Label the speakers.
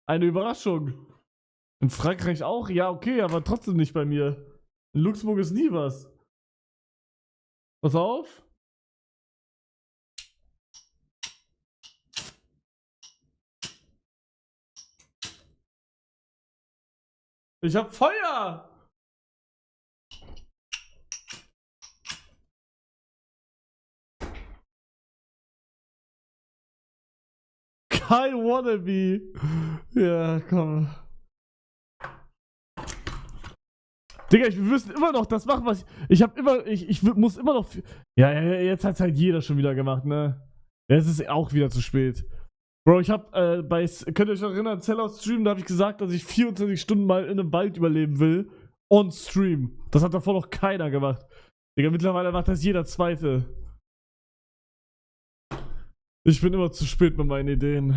Speaker 1: Eine Überraschung. In Frankreich auch? Ja, okay, aber trotzdem nicht bei mir. In Luxemburg ist nie was. Pass auf. Ich hab Feuer! Kein Wannabe. Ja, komm. Digga, wir müssen immer noch das machen, was ich hab immer, ich muss immer noch. Ja, jetzt hat's halt jeder schon wieder gemacht, ne? Jetzt ist auch wieder zu spät. Bro, ich hab könnt ihr euch noch erinnern, Zellout Stream, da hab ich gesagt, dass ich 24 Stunden mal in einem Wald überleben will. On Stream. Das hat davor noch keiner gemacht. Digga, mittlerweile macht das jeder Zweite. Ich bin immer zu spät mit meinen Ideen.